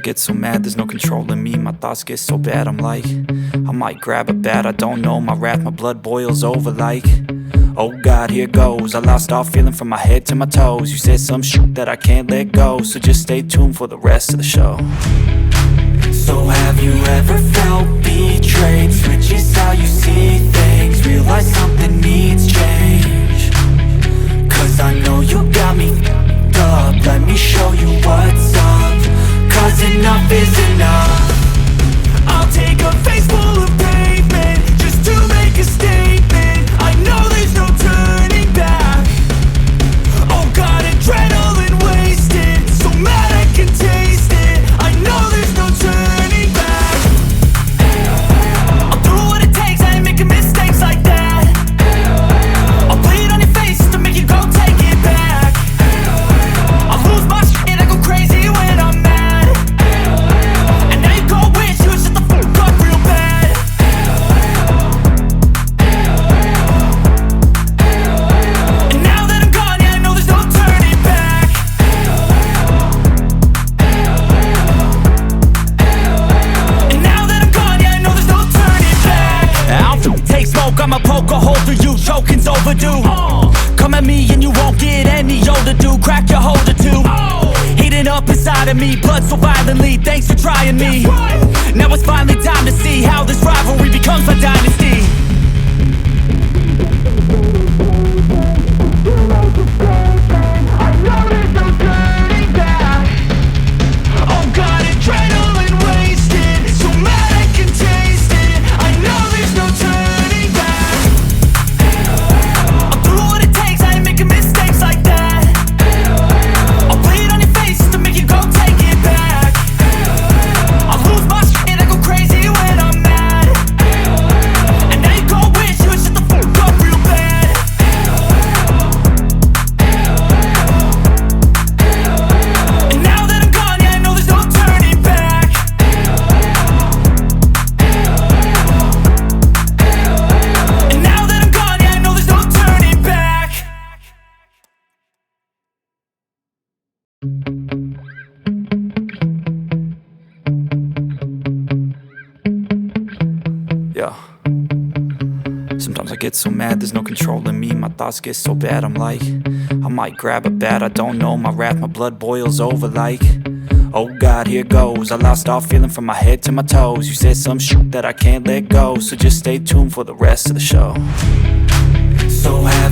get so mad, there's no controlling me. My thoughts get so bad, I'm like, I might grab a bat, I don't know. My wrath, my blood boils over like, oh God, here goes. I lost all feeling from my head to my toes. You said some shit that I can't let go, so just stay tuned for the rest of the show. So have you ever felt betrayed? Switches how you see things, realize something needs change. Cause I know you got me f***ed up, let me show you what's up. Cause enough is enough. I'll take a face full of pavement just to make a statement. I know there's no turning back. Oh God, adrenaline wasted, so mad I can taste it. I know there's no turning back. I'll do what it takes, I ain't making mistakes like that. I'll bleed on your face to make you go take it back. I'll lose my shit, I go crazy when I'm mad. And now you go wish you would shut the fuck up real bad. And now that I'm gone, yeah, I know there's no turning back. And now that I'm gone, yeah, I know there's no turning back. I'll take smoke, I'ma poke a hole through you, choking's overdue. Come at me and you won't get any older, dude. Crack your holder too. Heating up inside of me, blood so violently, thanks for trying me. Now it's finally time to see how this rivalry becomes a dynasty. I know there's no turning back. Oh God, adrenaline wasted, so mad I can taste it. I know there's no turning back. I'll do what it takes, I ain't making mistakes like that. I'll bleed on your face to make you go take it back. I'll lose my shit, I go crazy when I'm mad. And now you go wish you would shut the fuck up real bad. And now that I'm gone, yeah, I know there's no turning back. And now that I'm gone, yeah, I know there's no turning back. Yeah. Sometimes I get so mad, there's no controlling me. My thoughts get so bad, I'm like, I might grab a bat, I don't know. My wrath, my blood boils over like, oh God, here goes. I lost all feeling from my head to my toes. You said some shit that I can't let go, so just stay tuned for the rest of the show. So have